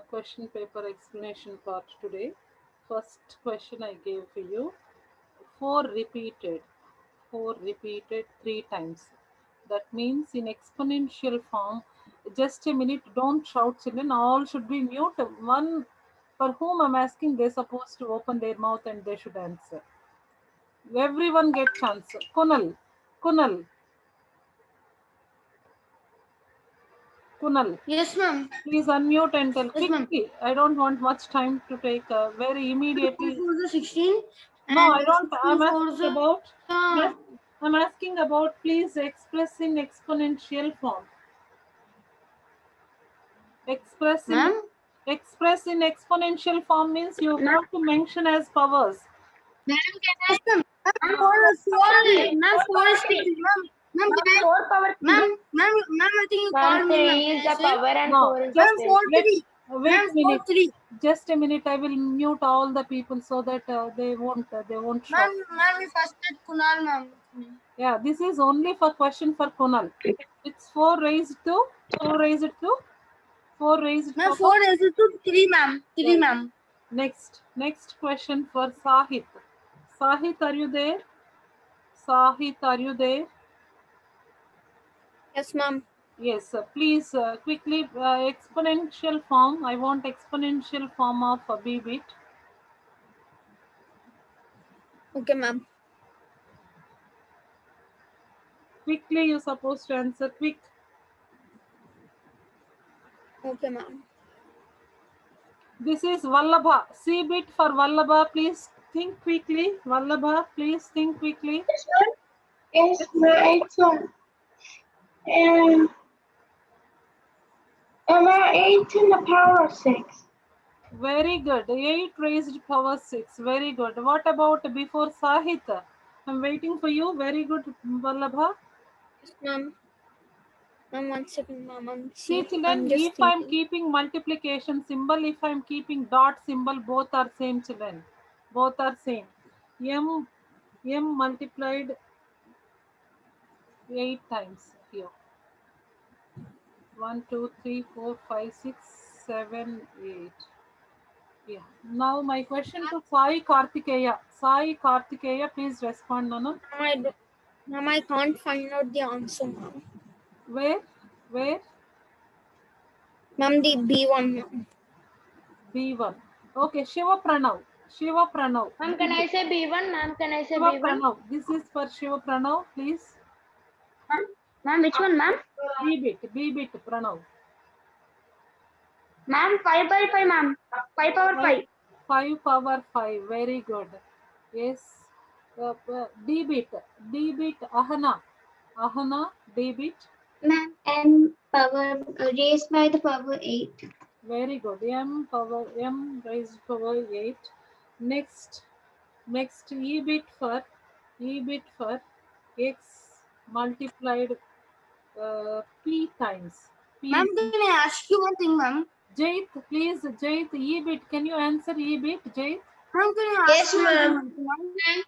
question paper explanation part today. First question I gave for you. 4 repeated. 4 repeated 3 times. That means in exponential form. Just a minute, don't shout, children. All should be mute. One for whom I'm asking, they're supposed to open their mouth and they should answer. Everyone get chance. Kunal. Kunal. Kunal. Yes, ma'am. Please unmute and tell Yes, ma'am. quickly. I don't want much time to take. Very 2 immediately. for the 16 No, and I don't. 2 I'm for asking the about. Yes, I'm asking about. Please express in exponential form. Express in ma'am. express in exponential form means you have to mention as powers. Ma'am, can I? Ma'am, 4 is 3. Ma'am, can I? 4 power 3. Ma'am, I think you Ma'am, called me, ma'am. 3 Can is I the say? power and No, 4 is the Ma'am, just 4 strength. let. 3. Wait Ma'am, a 4 minute. 3. Just a minute. I will mute all the people so that they won't. They won't shout. Ma'am, you first said Kunal, ma'am. Yeah, this is only for question for Kunal. It's 4 raised to 4 raised to 4 raised Ma'am, power. 4 is to 3, ma'am. 3, Right. ma'am. Next question for Sahit. Sahit, are you there? Sahit, are you there? Yes, ma'am. Yes, please quickly exponential form. I want exponential form of a B bit. Okay, ma'am. Quickly, you're supposed to answer quick. Okay, ma'am. This is Vallabha. C bit for Vallabha. Please think quickly. Vallabha, please think quickly. Yes, ma'am. It's um, about 8 to the power of 6. Very good. 8 raised power 6. Very good. What about before Sahit? I'm waiting for you. Very good, Vallabha. Yes, ma'am. Ma'am, 1 second, ma'am. See, I'm children, just if I'm thinking. keeping multiplication symbol, if I'm keeping dot symbol, both are same, children. Both are same. M, M multiplied 8 times here. 1, 2, 3, 4, 5, 6, 7, 8. Yeah. Now my question to Sai Kartikeya. Sai Kartikeya, please respond, Nana. Ma'am, I can't find out the answer, ma'am. Where? Where? Ma'am, the B1, ma'am. B1. Okay, Shiva Pranav. Shiva Pranav. Ma'am, can I say B1? Ma'am, can I say Shiva B1? Pranav. This is for Shiva Pranav, please. Ma'am, which one, ma'am? B bit, Pranav. Ma'am, 5 by 5, ma'am. 5 power 5. 5 power 5. Very good. Yes. D bit, Ahana. Ahana, D bit. Ma'am, m power raised by the power 8. Very good. M raised power 8. Next, E bit for X multiplied P times Ma'am, P. can I ask you one thing, ma'am? Jait, please, Jait, E bit. Can you answer E bit, Jait? Ma'am, can I ask Yes, you one ma'am. thing, ma'am?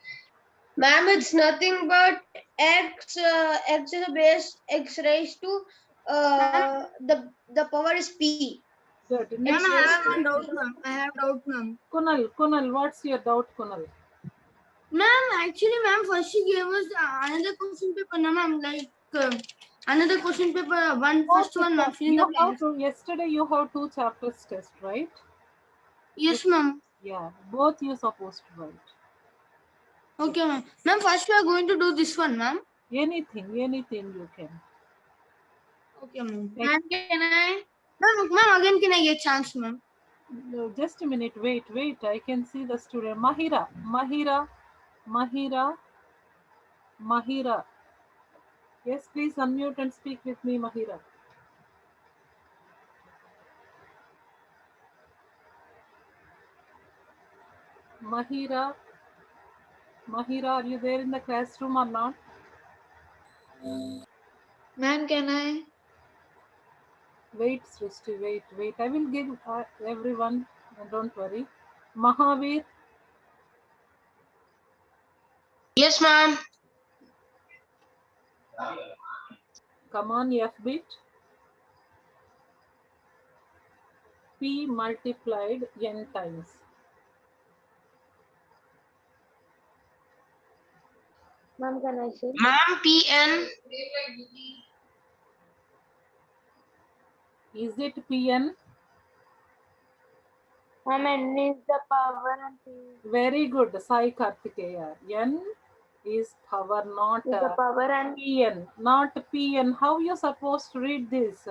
Ma'am, it's nothing but x to the base x raised to the power is p. Good. Ma'am, Next, X I raised have to. one doubt, ma'am. Kunal, what's your doubt, Kunal? Ma'am, actually, ma'am, first she gave us another question paper, no, ma'am. Another question paper, first one, ma'am. Fill in the You have blanks. to, yesterday you have 2 chapters test, right? Yes, ma'am. Yeah, both you supposed to write. Okay, ma'am. Ma'am, first we are going to do this one, ma'am. Anything you can. Okay, ma'am. Next, Ma'am, can I? Ma'am, again, can I get chance, ma'am? no, just a minute, wait. I can see the student. Mahira. Yes, please unmute and speak with me, Mahira. Mahira, are you there in the classroom or not? Ma'am, can I? Wait, Srishti, wait. I will give everyone, don't worry. Mahavir, Yes, ma'am. come on, F bit. P multiplied n times. Ma'am, can I say? Ma'am, Pn. Is it Pn? Ma'am, n is the power and p Very good, Sai Kartikeya. N is power, not is the power and Pn, not Pn. How you supposed to read this?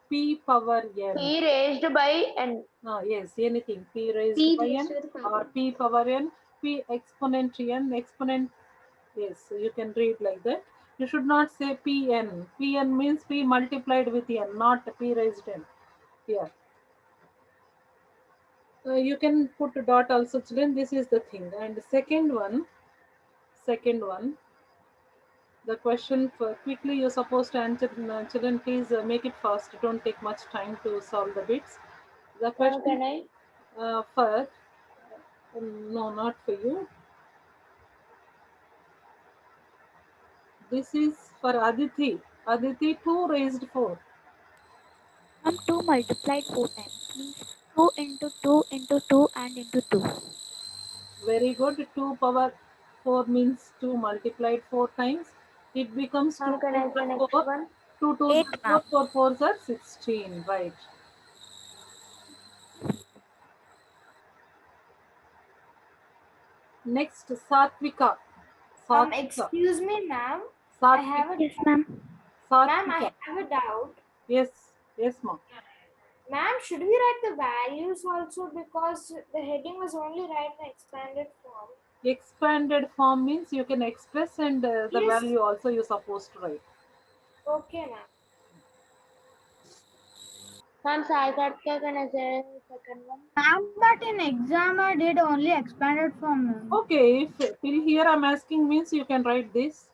P power n. p raised by n. No, yes, anything. P raised P by raised n to the or power. P power n, P exponent n, exponent. Yes, you can read like that. You should not say Pn. Pn means P multiplied with n, not P raised n. Here. You can put a dot also, children. This is the thing. And the second one, the question for quickly you're supposed to answer. Children, please make it fast. Don't take much time to solve the bits. The Ma'am, question can I? for no, not for you. This is for Aditi. Aditi, 2 raised 4. Ma'am, 2 multiplied 4 times means 2 into 2 into 2 and into 2. Very good. 2 power 4 means 2 multiplied 4 times. It becomes 2 Ma'am, can I say to next 4. one? 2 to 8 4, ma'am. 4 4s are 16. Right. Next, Satvika. Satvika. Excuse me, ma'am. Satvika. Yes ma'am. Satvika. have a doubt. Yes. Yes, ma'am. Ma'am, should we write the values also because the heading was only write in expanded form? Expanded form means you can express and the Yes. value also you're supposed to write. Okay, ma'am. Ma'am, Sai Karthika, can I say second one? Ma'am, but in exam I did only expanded form. Ma'am. Okay, if till here I'm asking means you can write this.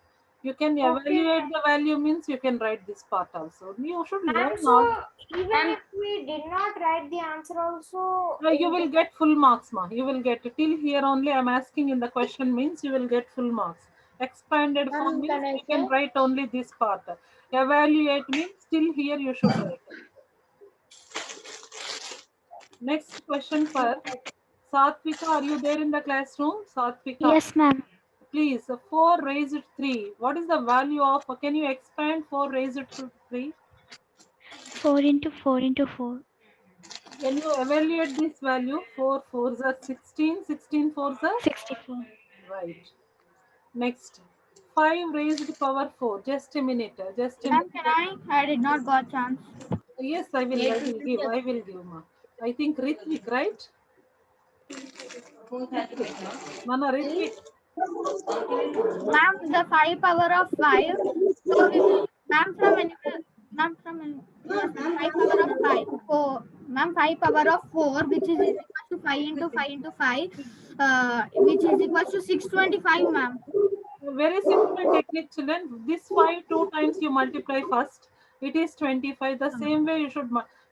You can evaluate the value means you can write this part also. You should learn Ma'am, all. so even if we did not write the answer also, You will get full marks, ma. You will get till here only. I'm asking in the question means you will get full marks. Expanded form Ma'am, means can I you can say? write only this part. Evaluate means till here you should write. Next question for Satvika. Are you there in the classroom? Satvika. Yes ma'am. Please, 4 raised 3. What is the value of, can you expand 4 raised to 3? 4 into 4 into 4. Can you evaluate this value? 4 4s are 16, 16 4s are 64. right. Next, 5 raised power 4. Just a minute. Just a Ma'am, minute. can I did not got chance. Yes, I will give. I will give, ma. I think Ritvik, right? Mana Ritvik. Ma'am, the 5 power of 5. So we will, ma'am, from anywhere. Ma'am, from yes, 5 power of 5. 4. Ma'am, 5 power of 4, which is equal to 5 into 5 into 5, which is equal to 625, ma'am. Very simple technique, children. This 5 2 times you multiply first. It is 25. The same way you should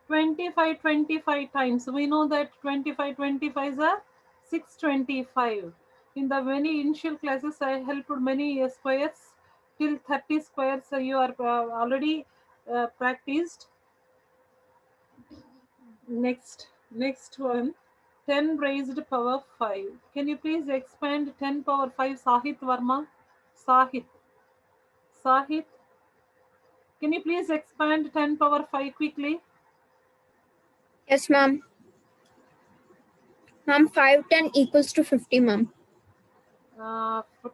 25 times. We know that 25 is a 625. In the many initial classes, I helped many squares till 30 squares. So you are already practiced. Next one. 10 raised power 5. Can you please expand 10 power 5? Sahit Verma. Sahit. Sahit. Can you please expand 10 power 5 quickly? Yes, ma'am. Ma'am, 5 10 equals to 50, ma'am.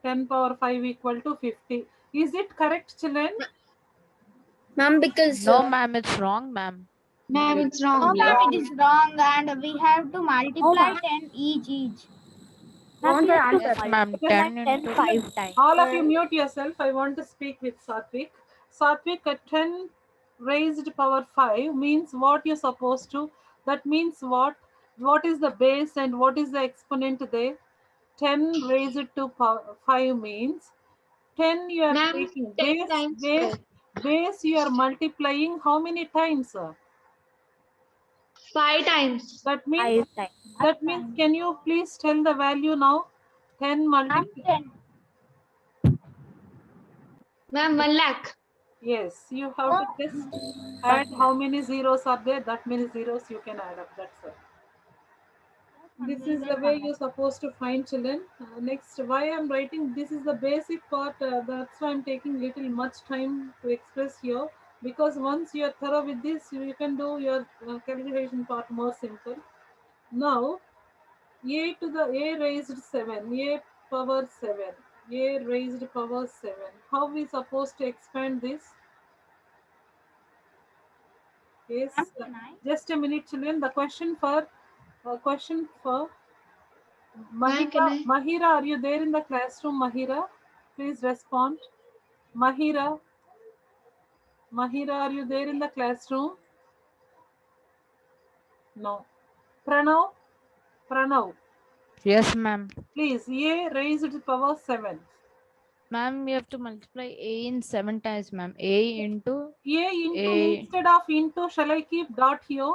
10 power 5 equal to 50. Is it correct, children? Ma'am, because No, ma'am, it's wrong, ma'am. Ma'am, it's No, wrong. ma'am, it is wrong, and we have to multiply ma'am. 10 each. Ma'am, we have to Yes, ma'am, multiply 10 10 into 5 times. All of you mute yourself. I want to speak with Satvik. Satvik, 10 raised power 5 means what you're supposed to. That means what? What is the base and what is the exponent there? 10 raised to power 5 means 10 you are Ma'am, taking 10 times 5. base you are multiplying how many times? 5 times. That means 5 times. can you please tell the value now? 10 Ma'am, multiplied 10. Ma'am, 1 lakh. Yes, you have to just add how many zeros are there, that many zeros you can add up. That's it. This is the way you're supposed to find, children. Next, why I'm writing, this is the basic part. That's why I'm taking little much time to express here. Because once you're thorough with this, you can do your calculation part more simple. Now, a to the a raised 7, a power 7, a raised power 7. How we supposed to expand this? Yes, Can I? just a minute, children. The question for Ma'am, can Mahira. I? Mahira, are you there in the classroom? Mahira, please respond. Mahira, Mahira, are you there in the classroom? No. Pranav, Pranav, Yes, ma'am. please. A raised to power 7. Ma'am, we have to multiply A in 7 times, ma'am. A into A into, A. instead of into, shall I keep dot here?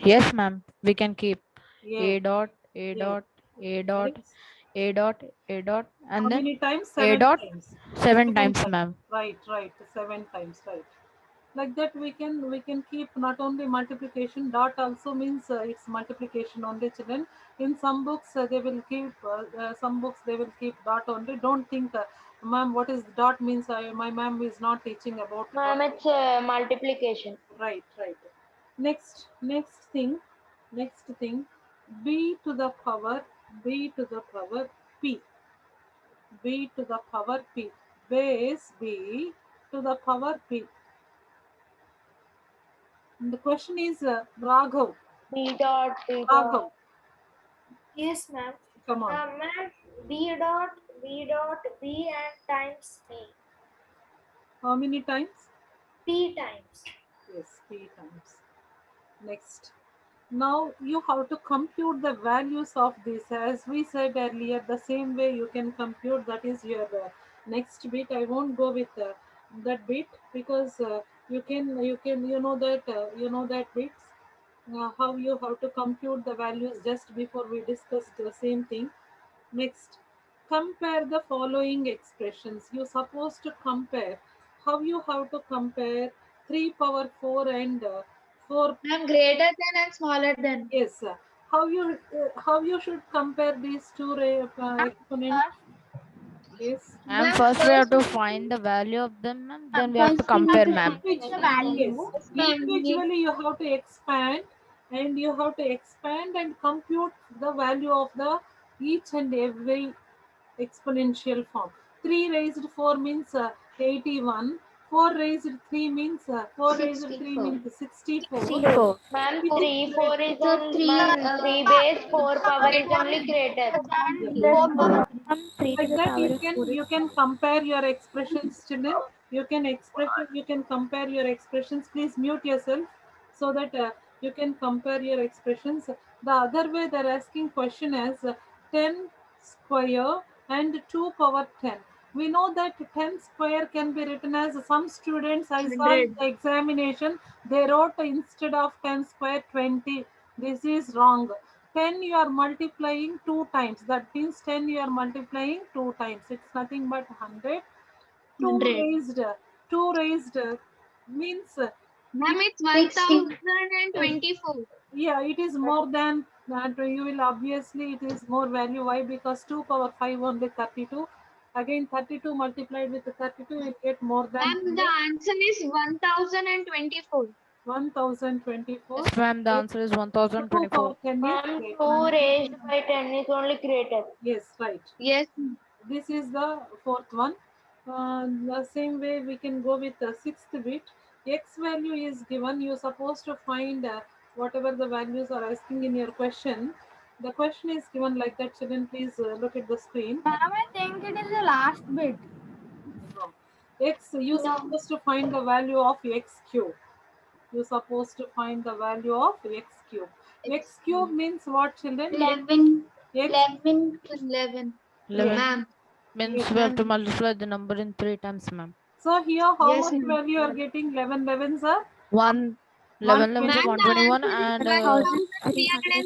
Yes, ma'am. We can keep A. A dot, A A. dot, A dot, Yes. A dot, A dot, How and then many times? A 7 dot times. 7 7 times, times. ma'am. Right, right. 7 times, right. Like that we can keep not only multiplication, dot also means it's multiplication only, children. In some books they will keep some books they will keep dot only. Don't think ma'am what is dot means. My ma'am is not teaching about Ma'am, dot. it's multiplication. Right, right. Next thing, b to the power, b to the power p, b to the power p, base b to the power p. And the question is Raghav. B dot, B dot. Raghav, Yes, ma'am. come on. Ma'am, B dot, B and times P. How many times? P times. Yes, p times. Next. Now you have to compute the values of this. As we said earlier, the same way you can compute. That is your next bit. I won't go with that bit because you know that bits. How you have to compute the values just before we discussed the same thing. Next, compare the following expressions. You're supposed to compare. How you have to compare 3 power 4 and 4. Ma'am, greater than and smaller than. Yes. How you should compare these two exponents? Yes. Ma'am, Ma'am, first we have first, to find the value of them, ma'am. Then we have to first we have compare, to ma'am. find the Yes. value. Expand it. Individually, you have to expand, and you have to expand and compute the value of the each and every exponential form. 3 raised 4 means 81. 4 raised 3 means 4 raised 3 64. means 64. 64. Ma'am, 64. 3, 4 is So on, three, ma'am, 3 base, 4 power is only greater. And Yes. 4 power 3. 3 to Like the that power of 4 is you can compare your expressions, children. You can compare your expressions. Please mute yourself so that you can compare your expressions. The other way they're asking question as 10 square and 2 power 10. We know that 10 square can be written as, some students I saw in 100. the examination, they wrote instead of 10 square 20. This is wrong. 10 you are multiplying 2 times. That means 10 you are multiplying 2 times. It's nothing but 100. 2 100. raised, 2 raised means Ma'am, it's 60. 1024. Yeah, it is more than that. You will obviously, it is more value. Why? Because 2 power 5 only 32. Again 32 multiplied with 32 you will get more than Ma'am, the 100. answer is 1024. 1024. Yes, ma'am. The answer is 2 power 1024. 10 is Ma'am, great. 2 raised by 10 is only greater. Yes, right. Yes. This is the fourth one. The same way we can go with the sixth bit. X value is given. You're supposed to find whatever the values are asking in your question. The question is given like that. Children, please look at the screen. Ma'am, I think it is the last bit. X, you're No. supposed to find the value of x cube. You're supposed to find the value of x cube. X cube means what, children? 11. X, 11 to 11. 11 yes, Ma'am. means yes. we have to multiply the number in 3 times, ma'am. So here, how Yes, much ma'am. value you are getting? 11 11s are 1 11 11 is 120. Ma'am, the 121 answer is and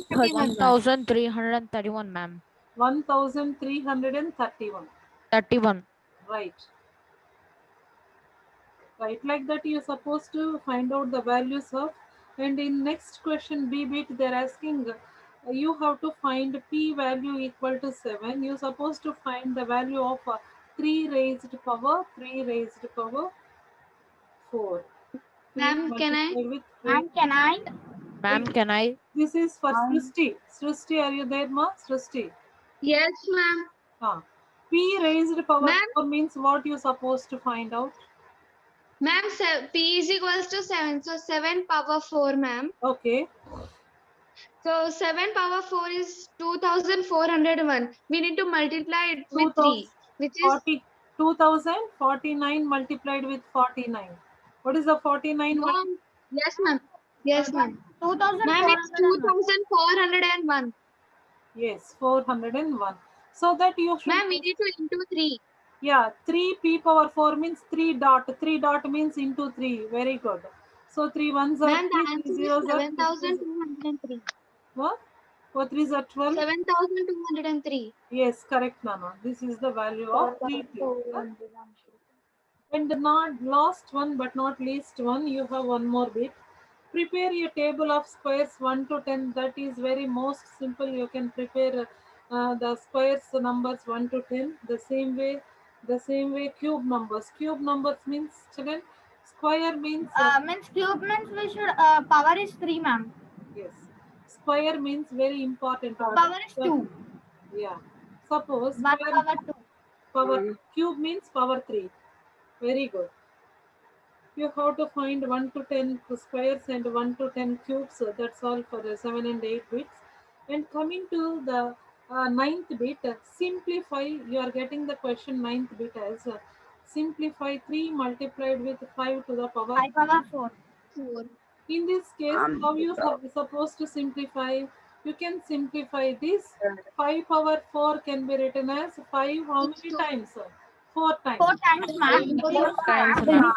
1331. 1331, ma'am. 1331. 31. Right. right? Like that you're supposed to find out the values of. And in next question B bit they're asking you have to find p value equal to 7. You're supposed to find the value of 3 raised power 4. 3 Ma'am, can I? multiplied with 3. Ma'am, can I? Ma'am, can I? This is for Srishti. Srishti, are you there, ma? Srishti. Yes, ma'am. Ah. P raised power Ma'am? 4 means what you're supposed to find out? Ma'am, P is equals to 7. So 7 power 4, ma'am. Okay. So 7 power 4 is 2401. We need to multiply it with 3, which is 2049 multiplied with 49. What is the 49? Ma'am. Yes, ma'am. Yes, ma'am. 2401. Ma'am, it's 2401. Yes, 401. So that you should. Ma'am, we need to into 3. Yeah, 3 p power 4 means 3 dot. 3 dot means into 3. Very good. So 3 ones are Ma'am, the 3, 3 answer is zeros are 7203. what? 4 threes are 12. 7203. Yes, correct, Nana. This is the value of 3p. 4,200. And not last one but not least one, you have one more bit. Prepare a table of squares 1 to 10. That is very most simple. You can prepare the squares numbers 1 to 10. The same way cube numbers. Cube numbers means children. Square means Means cube means we should power is 3, ma'am. yes. Square means very important. Power is 2. Yeah. Suppose 1 square power 2. power cube means power 3. Very good. You have to find 1 to 10 squares and 1 to 10 cubes. So that's all for the 7 and 8 bits. And coming to the ninth bit, simplify. You are getting the question ninth bit as simplify 3 multiplied with 5 to the power 5 power 4. In this case, how you supposed to simplify? You can simplify this. 5 power 4 can be written as 5 how many times? 4 times. 4 times, ma'am. Times, ma'am.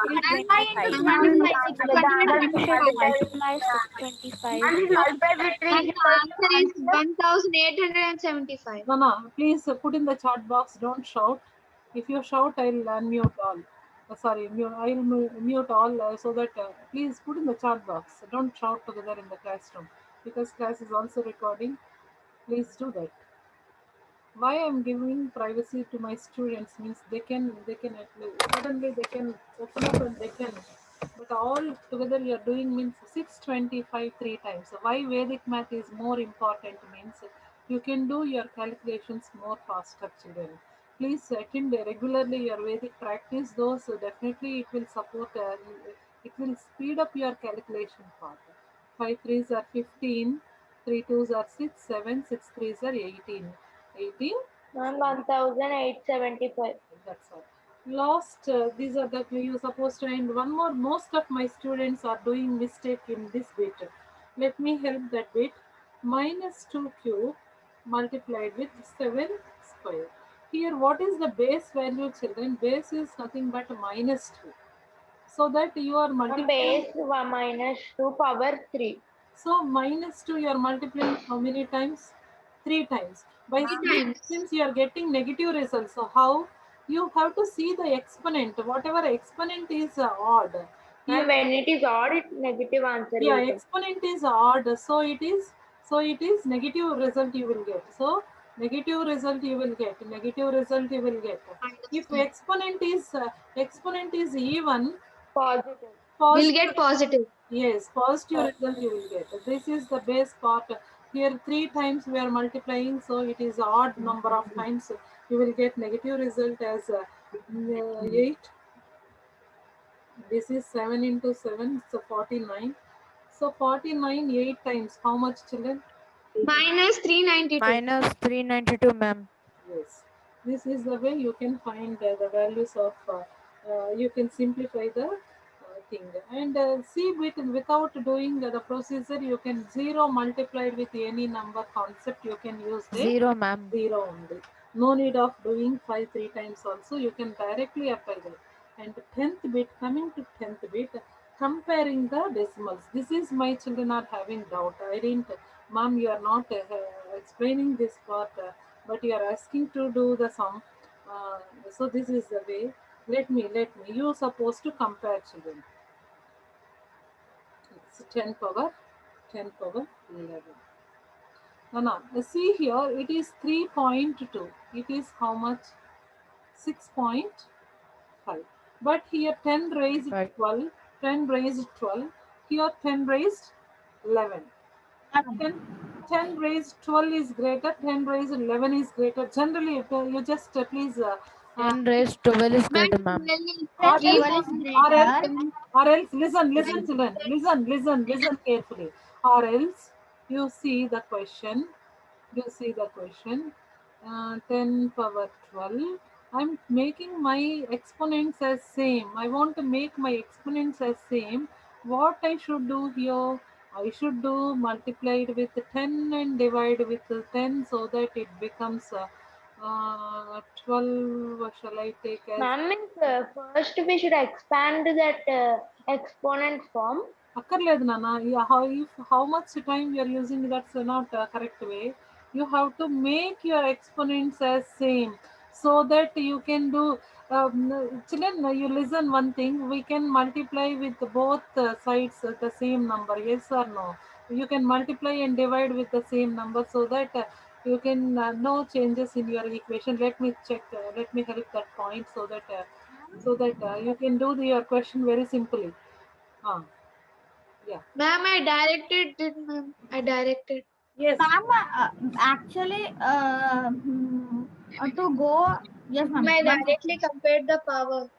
5 into 25, Multiply 625. And the answer is 1875. Nana, please put in the chat box. Don't shout. If you shout, I'll unmute all. I'll mute all so that please put in the chat box. Don't shout together in the classroom because class is also recording. Please do that. Why I'm giving privacy to my students means they can suddenly they can open up and they can, but all together you're doing means 625 3 times. So why Vedic math is more important means you can do your calculations more faster, children. Please attend regularly your Vedic practice, those definitely it will support, it will speed up your calculation part. 5 threes are 15, 3 twos are 6, 7, 6 threes are 18. 18. Ma'am, 1,875. That's all. Last, these are the you supposed to end. One more. Most of my students are doing mistake in this bit. Let me help that bit. Minus 2 cube multiplied with 7 square. Here, what is the base value, children? Base is nothing but minus 2. So that you are Ma'am, multiplying. base 1 minus 2 power 3. So minus 2 you are multiplying how many times? 3 times. By 3 times, since you are getting negative results, so how? You have to see the exponent. Whatever exponent is odd. And when it is odd, it's negative answer. Yeah, will come. exponent is odd. So it is negative result you will get. So negative result you will get. Negative result you will get. If exponent is even, Positive. We'll get positive. yes, positive result you will get. This is the base part. Here 3 times we are multiplying, so it is odd number of times. You will get negative result as 8. This is 7 into 7, so 49. So 49 8 times. How much, children? Minus 392. Minus 392, ma'am. Yes. This is the way you can find the values of, you can simplify the thing. And see, without doing the procedure, you can 0 multiplied with any number concept, you can use the 0, ma'am. 0 only. No need of doing 5 3 times also, you can directly apply that. And 10th bit, coming to 10th bit, comparing the decimals. This is my children are having doubt. I didn't, ma'am, you are not explaining this part, but you are asking to do the sum. So this is the way. Let me. You supposed to compare, children. It's 10 power 11. No. See here, it is 3.2. It is how much? 6.5. But here 10 raised Right. 12. 10 raised 12. Here 10 raised 11. 10 raised 12 is greater. 10 raised 11 is greater. Generally, you just please 10 raised 12 is Ma'am, greater, ma'am. or Plus 12 else, is or else, greater. or else, listen, children, listen carefully. Or else, you see the question, 10 power 12. I'm making my exponents as same. I want to make my exponents as same. What I should do here? I should do multiplied with 10 and divide with 10 so that it becomes 12. What shall I take as? Ma'am, means first we should expand that exponent form. Akkarledu Nana. Yeah, how much time you are using, that's not correct way. You have to make your exponents as same so that you can do. Children, you listen one thing. We can multiply with both sides the same number. Yes or no? You can multiply and divide with the same number so that you can no changes in your equation. Let me check. Let me help that point so that you can do your question very simply. Ah, yeah. Ma'am, I directed it, ma'am. I directed. Yes. Ma'am, actually, to go, yes, ma'am. I One directly compared the power.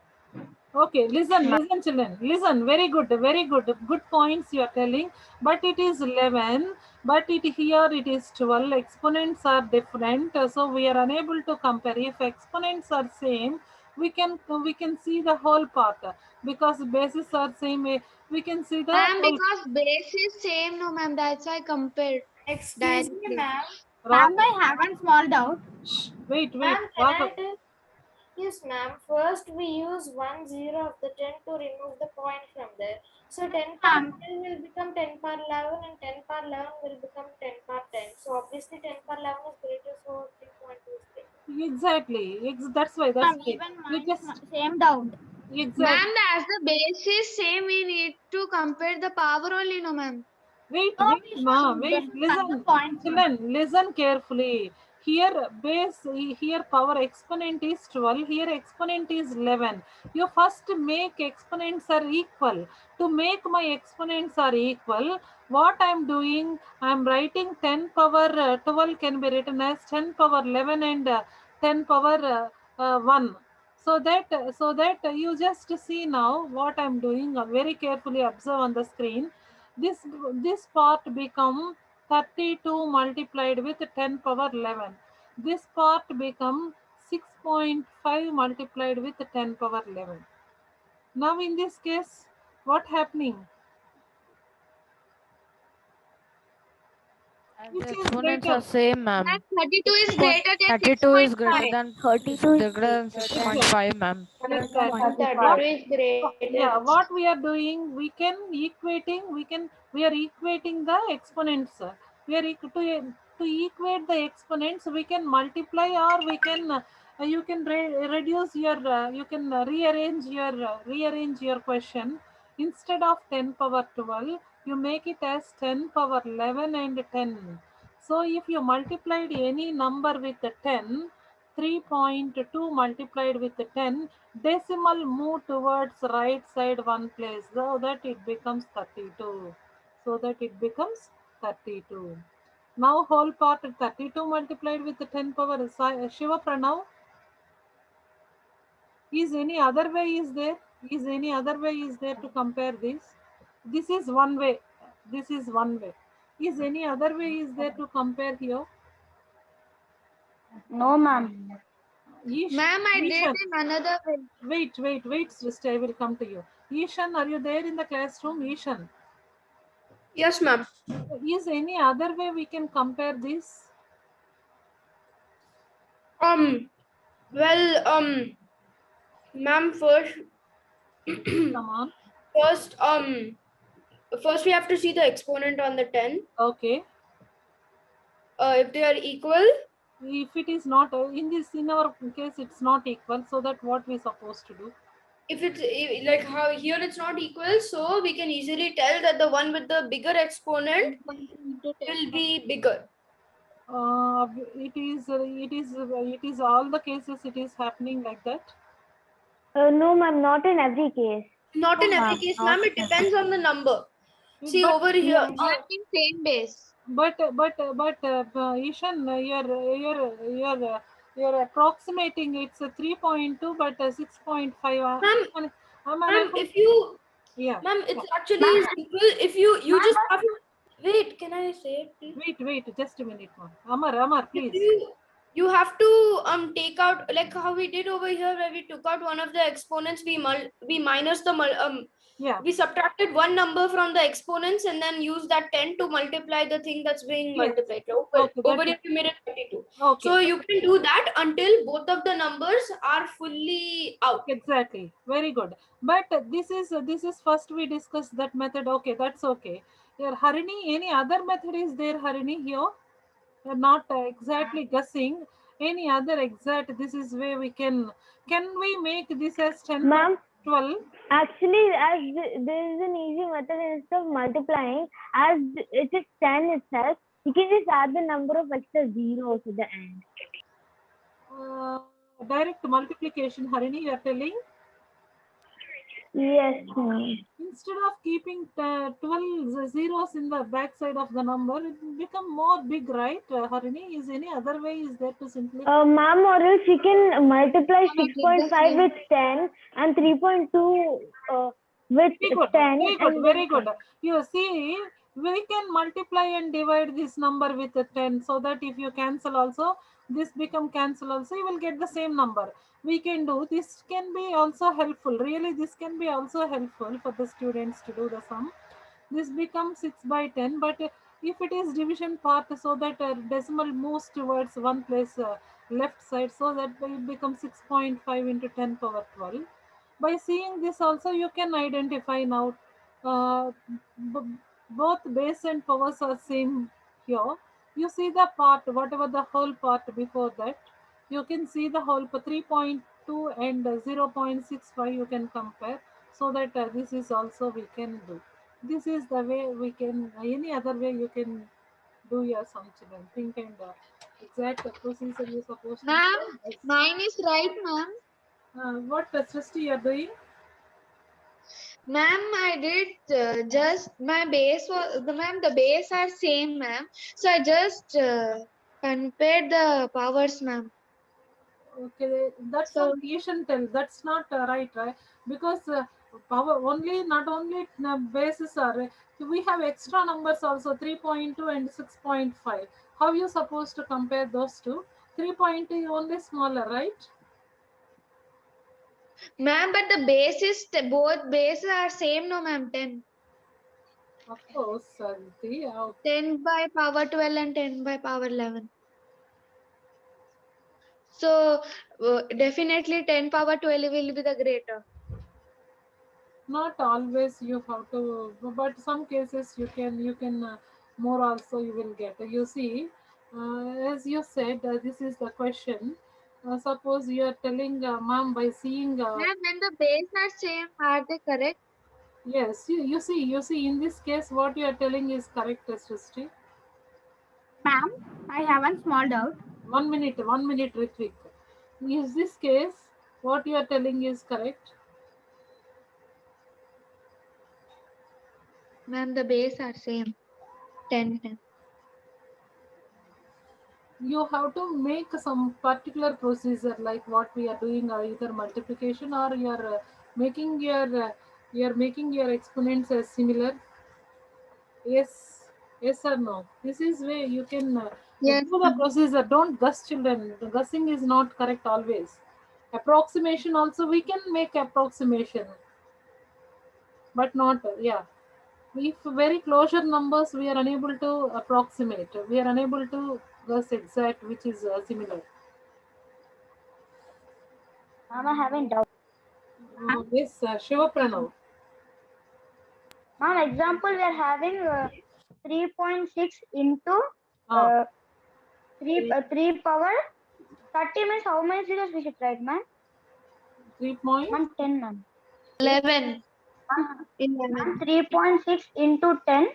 Okay. Listen, children. Listen. Very good. Very good. Good points you are telling. But it is 11. But here it is 12. Exponents are different. So we are unable to compare. If exponents are same, we can see the whole part because bases are same. We can see the Ma'am, whole. because base is same, no, ma'am. That's why I compared Excuse me, directly. ma'am. ma'am, Ra- I have one small doubt. Wait. Ma'am, can Raghav. I tell? Yes, ma'am. First, we use 1 0 of the 10 to remove the point from there. So 10 power 10 will become 10 power 11 and 10 power 11 will become 10 power 10. So obviously 10 power 11 is greater, so 3.2 is greater. Exactly. That's why. Ma'am, That's why. even You mine is just same doubt. exactly. Ma'am, as the base is same, we need to compare the power only, no, ma'am. Wait, No, wait, we ma, should wait, cut the listen, points, ma'am. children, listen carefully. Here, here power exponent is 12, here exponent is 11. You first make exponents are equal. To make my exponents are equal, what I am doing, I am writing 10 power 12 can be written as 10 power 11 and 10 power 1. So that you just see now what I am doing. Very carefully observe on the screen. This part become 32 multiplied with 10 power 11. This part become 6.5 multiplied with 10 power 11. Now in this case, what happening? As Which the is exponents are greater? same, Ma'am, ma'am. 32 is Expon greater than 32 is 6.5. greater than 32 is greater than greater than 6.5, ma'am. Exactly. Ma'am, 6.5. 32 is Yeah, greater. what we are doing, we are equating the exponents. We are to equate the exponents, we can multiply or we can you can reduce your you can rearrange your question. Instead of 10 power 12, you make it as 10 power 11 and 10. So if you multiplied any number with 10, 3.2 multiplied with 10, decimal move towards right side one place so that it becomes 32. So that it becomes 32. Now whole part 32 multiplied with 10 power Shiva Pranav. Is any other way is there? Is any other way is there to compare this? This is one way. This is one way. Is any other way is there to compare here? No, ma'am. Ma'am, I did Ishan. in another way. Wait, sister, I will come to you. Ishan, are you there in the classroom? Ishan. Yes, ma'am. Is any other way we can compare this? Well, ma'am, Come on. first, first we have to see the exponent on the 10. Okay. If they are equal, If it is not, in our case, it's not equal, so that what we supposed to do? If it's like how here it's not equal, so we can easily tell that the one with the bigger exponent will be bigger. It is all the cases it is happening like that. No, ma'am, not in every case. Not in every case, ma'am. It depends on the number. See But- over here. Not in same base. Ishan, you're approximating. It's a 3.2, but 6.5. Ma'am, Am ma'am, if you, Yeah. ma'am, it's actually simple. If you just have to wait. Can I say it, please? Wait, just a minute, ma'am. Amar, If please. you have to take out, like how we did over here, where we took out one of the exponents, we minus the Yeah. we subtracted one number from the exponents and then use that 10 to multiply the thing that's being Yes. multiplied. Okay, Over that here we made it 32. Okay. So you can do that until both of the numbers are fully out. Exactly, very good. But this is first we discussed that method. Okay, that's okay. Here, Harini, any other method is there, Harini? Here, you're not exactly guessing. Any other exact? This is where we can we make this as 10, Ma'am, 12? actually, as there is an easy method instead of multiplying, as it is 10 itself, you can just add the number of extra zeros at the end. Direct multiplication, Harini, you are telling? Yes, ma'am. Instead of keeping 12 zeros in the back side of the number, it will become more big, right, Harini? Is any other way is there to simply? Ma'am, or else you can multiply Ma'am, I did the 6.5 same. with 10 and 3.2 with Very good, 10. very good, and very then good. You see, we can multiply and divide this number with a 10, so that if you cancel also, this become cancel also, you will get the same number. We can do this, can be also helpful. Really, this can be also helpful for the students to do the sum. This becomes 6 by 10, but if it is division part, so that decimal moves towards one place left side, so that it becomes 6.5 into 10 power 12. By seeing this also, you can identify now uh, both base and powers are same here. You see the part, whatever the whole part before that, you can see the whole 3.2 and 0.65 you can compare, so that this is also we can do. This is the way we can, any other way you can do your sum children. Think and exact procedure you supposed to Ma'am, do. mine is right, ma'am. What Srishti you are doing? Ma'am, I did just my base was the base are same, ma'am. So I just compared the powers, ma'am. Okay, that's So what you should tell. That's not right, right? Because power only, not only bases are, we have extra numbers also 3.2 and 6.5. How you supposed to compare those two? 3.2 is only smaller, right? ma'am, but the base is both bases are same, no, ma'am. 10. Of course, the 10 by power 12 and 10 by power 11. So definitely 10 power 12 will be the greater. not always you have to, but some cases you can more also you will get. You see, as you said, this is the question. Suppose you are telling ma'am by seeing Ma'am, when the base are same, are they correct? yes, you see in this case what you are telling is correct, Srishti. Ma'am, I have one small doubt. 1 minute, Ritvik. Is this case what you are telling is correct? Ma'am, the base are same. 10, 10. You have to make some particular procedure like what we are doing, either multiplication or making you're making your exponents as similar. Yes or no? This is way you can Yes, do the ma'am. procedure. Don't guess, children. The guessing is not correct always. Approximation also we can make approximation, but not yeah. If very closure numbers we are unable to approximate, we are unable to guess exact which is similar. Ma'am, I haven't doubt. Yes, Shiva Pranav. Ma'am, example, we are having 3.6 into Ah, 3 power 30 means how many zeros we should write, ma'am? 3 point. Ma'am, 10, ma'am. 11. Ma'am, 11. 3.6 into 10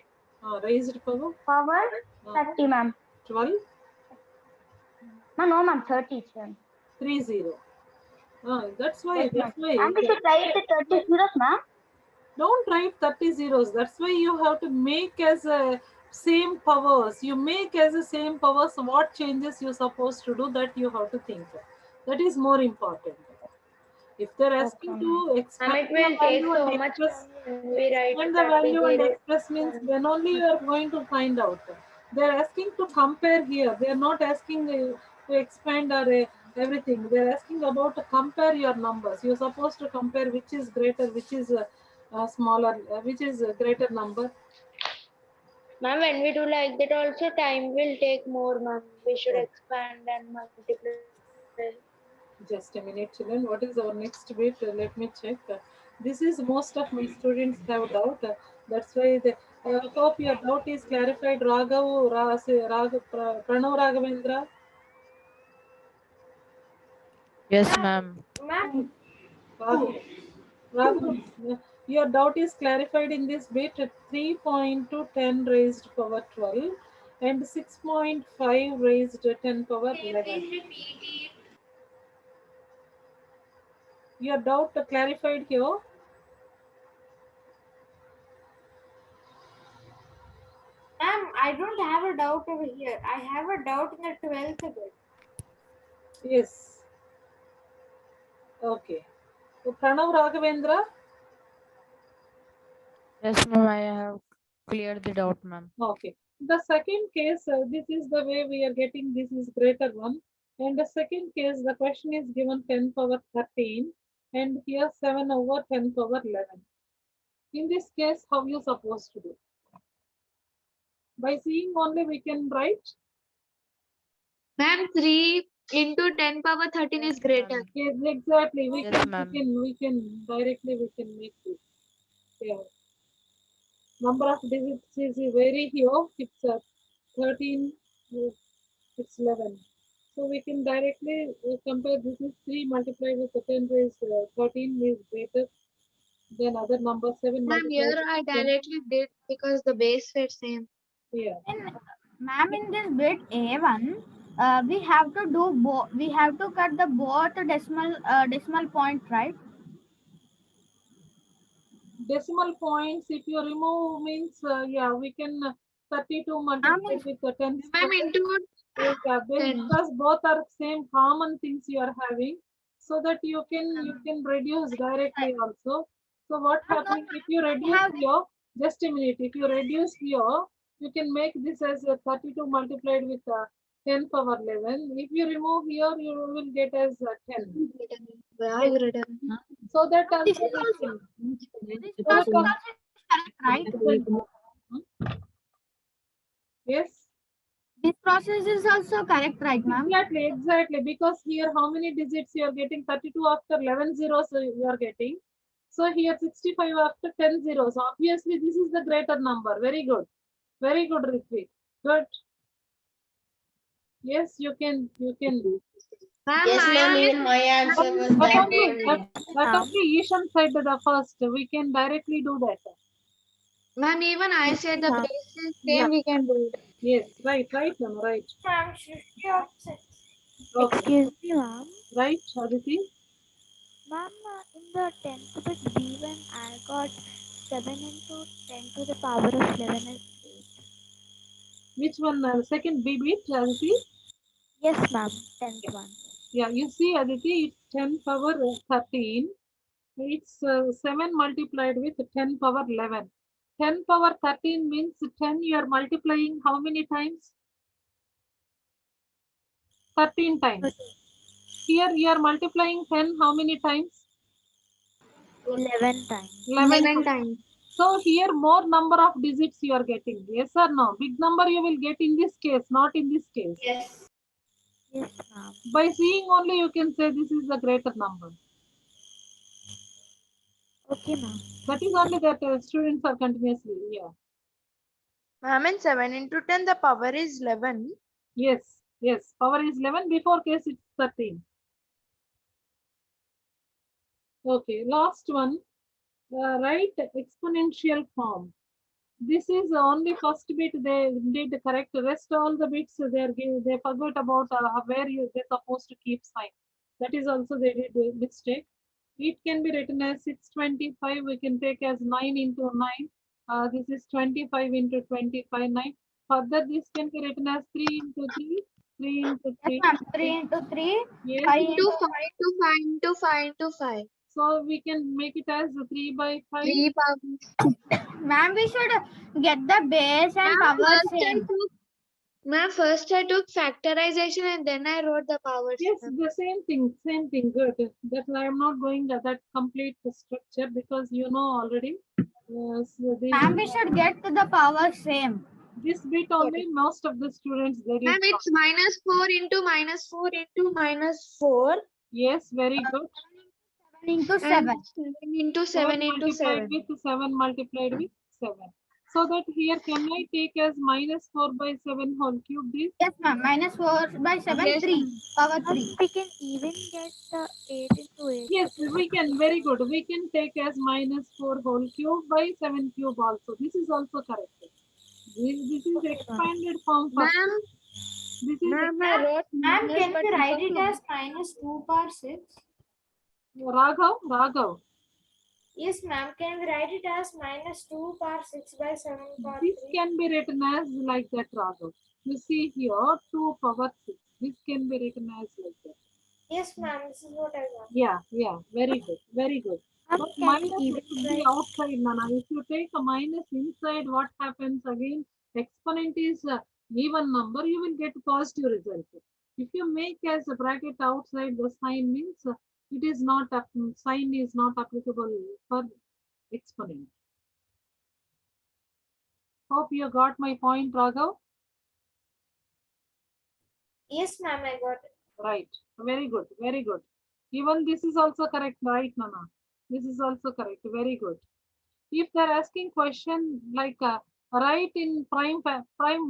Raised power. power 30, ma'am. 12. Ma'am, no, ma'am, 30, sir. 30. That's why. Yes, That's ma'am. why. And we should write the 30 zeros, ma'am. Don't write 30 zeros. That's why you have to make as a same powers. You make as a same powers. What changes you're supposed to do, that you have to think. That is more important. If they're asking to expand it the will take value so and much express, time when we write expand the 30 value and zeros. express means then only you are going to find out. They're asking to compare here. They're not asking to expand or everything. They're asking about to compare your numbers. You're supposed to compare which is greater, which is smaller, which is a greater number. Ma'am, when we do like that also time will take more, ma'am. We should expand and multiply. Just a minute, children. What is our next bit? Let me check. This is most of my students have doubt. That's why the hope your doubt is clarified. Pranav Raghavendra. Yes, ma'am. Ma'am, Raghav, your doubt is clarified in this bit. 3 to 10 raised power 12 and 6.5 raised to 10 power 11. Your doubt clarified here. ma'am, I don't have a doubt over here. I have a doubt in the 12th bit. Yes. Okay. So Pranav Raghavendra. Yes, ma'am. I have cleared the doubt, ma'am. Okay. The second case, this is the way we are getting, this is greater one. And the second case, the question is given 10 power 13 and here 7 over 10 power 11. In this case, how you supposed to do? By seeing only we can write. Ma'am, 3 into 10 power 13 is greater. Yes, exactly. Yes, ma'am. We can directly we can make this. Yeah. Number of digits is very here. It's 13. It's 11. So we can directly compare. This is 3 multiplied with 10 raised 13 is greater than other number 7 Ma'am, multiplied here with I 10. directly did because the base were same. Yeah. Ma'am, in this bit A1, we have to do both. We have to cut the both decimal point, right? Decimal points, if you remove means, yeah, we can 32 multiplied with 10 Ma'am, into because both are same common things you are having, so that you can reduce directly also. So what happening if you reduce here, just a minute, if you reduce here, you can make this as a 32 multiplied with 10 power 11. If you remove here, you will get as 10. So that This also is we also can. this process also is correct, right? Yes. This process is also correct, right, ma'am? Exactly. Because here, how many digits you are getting? 32 after 11 zeros you are getting. So here 65 after 10 zeros. Obviously, this is the greater number. Very good. Very good, Ritvik. Good. Yes, you can. Yes, ma'am, even my answer was that only. But only Ishan said the first. We can directly do that. Ma'am, even I said the base is same, Yeah. we can do it. Yes, right, ma'am, right. Ma'am, 50 of 6. Okay. Excuse me, ma'am. Right, Aditi? Ma'am, in the 10th bit B1, I got 7 into 10 to the power of 11 is 8. Which one? Second B bit, Aditi? Yes, ma'am. 10th one. Yeah, you see, Aditi, it's 10 power 13. It's 7 multiplied with 10 power 11. 10 power 13 means 10 you are multiplying how many times? 13 times. Here you are multiplying 10 how many times? 11 times. 11 times. So here more number of digits you are getting. Yes or no? Big number you will get in this case, not in this case. Yes. Yes, ma'am. By seeing only you can say this is the greater number. Okay, ma'am. That is only that students are continuously, yeah. Ma'am, in 7 into 10, the power is 11. Yes. Yes, power is 11. Before case it's 13. Okay, last one. Write exponential form. This is only first bit they did correct. Rest all the bits they forgot about where they're supposed to keep sign. That is also they did a mistake. It can be written as 625. We can take as 9 into 9. This is 25 into 25, 9. Further, this can be written as 3 into 3, 3 into 3. Yes, ma'am. 3 into 3. Yes. 5 Into into 5 into 5 into 5 into 5. So we can make it as 3 by 5. 3 power. Ma'am, we should get the base and Ma'am, power same. first I took factorization and then I wrote the powers. Yes, the same thing, good. That I am not going at that complete structure because you know already. So Ma'am, we should get the power same. this bit only most of the students they did. Ma'am, it's minus 4 into minus 4 into minus 4. Yes, very good. 7 into And 7. 7 into 7 into 7. With 7 multiplied with 7. So that here can I take as minus 4 by 7 whole cube this? Yes, ma'am. Minus 4 by 7, Yes, 3. Power 3. We can even get the 8 into 8. Yes, we can. Very good. We can take as minus 4 whole cube by 7 cube also. This is also correct. This is expanded form. Ma'am, This is ma'am, I wrote Ma'am, minus, can but we write because it as minus 2 power 6? Raghav. Yes, ma'am. Can we write it as minus 2 power 6 by 7 power This 3? can be written as like that, Raghav. You see here 2 power 6. This can be written as like that. Yes, ma'am. This is what I want. Yeah. Very good. But Can minus we even should be outside, Nana. If you take a minus inside, what happens again? Exponent is even number, you will get positive result. If you make as a bracket outside, the sign means it is not sign is not applicable for exponent. Hope you got my point, Raghav. Yes, ma'am. I got it. Right. Very good. Even this is also correct, right, Nana? This is also correct. Very good. If they're asking question like write in prime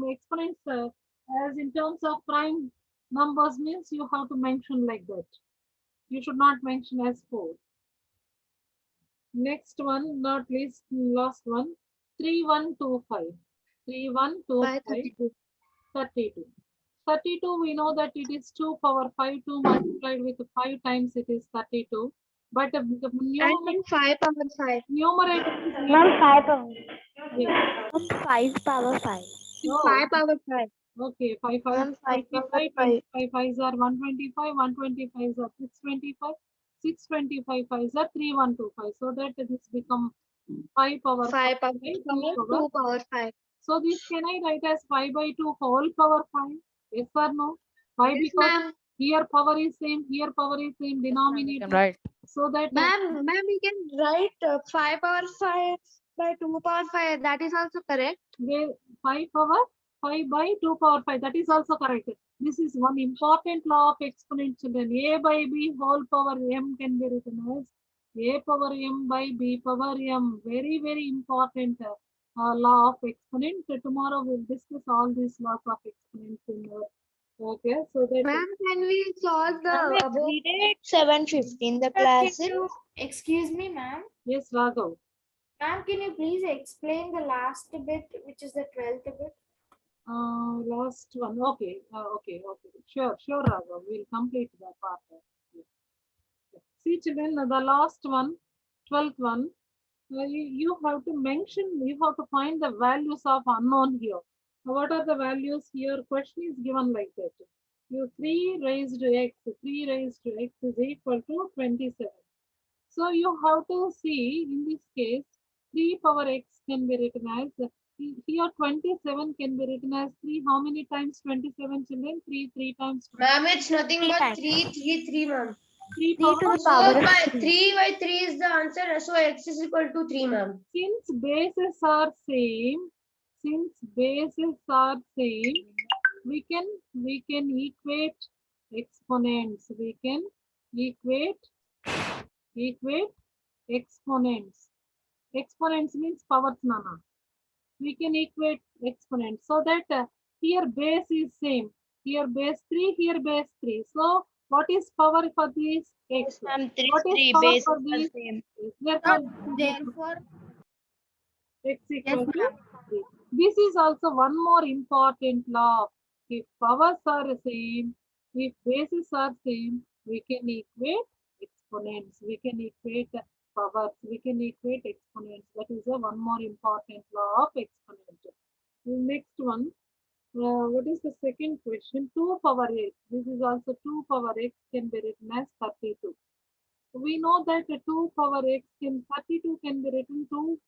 exponents as in terms of prime numbers means you have to mention like that. You should not mention as 4. Next one, not least, last one, 3125. 3125, 32. 32, we know that it is 2 power 5, 2 multiplied with 5 times it is 32. But the and 5 power 5. numerator is Ma'am, 5 power. yeah. 5 power 5. Oh, 5 power 5. okay, 5 5 5 5s are 125, 125s are 625, 625 5s are 3125. So that this become 5 power 5 power 5, 2 power 5. So this can I write as 5 by 2 whole power 5? Yes or no? Why? Yes, Because ma'am. here power is same, denominator. Right. So that Ma'am, we can write 5 power 5 by 2 power 5. That is also correct. 5 power 5 by 2 power 5. That is also correct. This is one important law of exponential. Then a by b whole power m can be written as a power m by b power m. Very important law of exponent. Tomorrow we'll discuss all these laws of exponents in okay. So that Ma'am, can we solve the above? We did 750 in the class. Excuse me, ma'am. yes, Raghav. Ma'am, can you please explain the last bit, which is the 12th bit? Last one. Okay. Sure, Raghav. We'll complete that part. Yeah. See, children, the last one, 12th one, you have to mention, you have to find the values of unknown here. What are the values here? Question is given like that. 3 raised to x is equal to 27. So you have to see in this case 3 power x can be written as here 27 can be written as 3. How many times 27 children? 3 times. Ma'am, it's nothing Three but times. 3 ma'am. 3 3 to the So power of by 3. 3 by 3 is the answer. So x is equal to 3 ma'am. Since bases are same, we can equate exponents. We can equate exponents. Exponents means powers, Nana. We can equate exponents so that here base is same. Here base 3, here base 3. So what is power for these? X. Ma'am, What is power for these? same. Therefore, Therefore, x yes, equal to ma'am. 3. This is also one more important law. If powers are same, if bases are same, we can equate exponents. We can equate powers. We can equate exponents. That is a one more important law of exponent. Next one. What is the second question? 2 power x. This is also 2 power x can be written as 32. We know that 2 power x can 32 can be written 2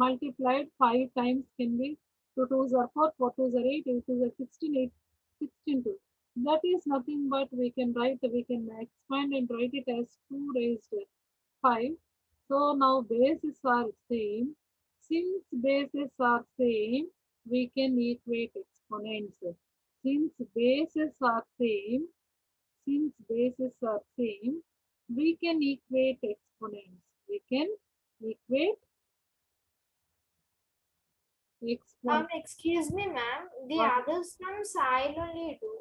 multiplied 5 times can be 2 2s are 4, 4 2s are 8, 8 2s are 16, 8, 16 2. That is nothing but we can expand and write it as 2 raised 5. So now bases are same. Since bases are same, we can equate exponents. Since bases are same, we can equate exponents. We can equate exponents. Excuse me, ma'am. The What? other sums I'll only do.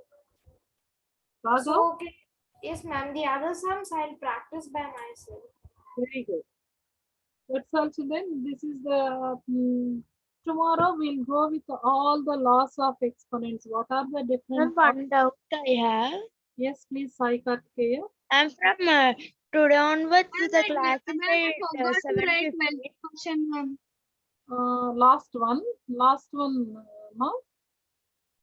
Raghav? So, okay. Yes, ma'am. The other sums I'll practice by myself. Very good. That's also then. This is the tomorrow we'll go with all the laws of exponents. What are the different? One doubt I have. Yes, please, Sai Kartikeya. I'm from today onwards the Ma'am, class is I by forgot to write 7:50. my question, ma'am. Last one, ma'am.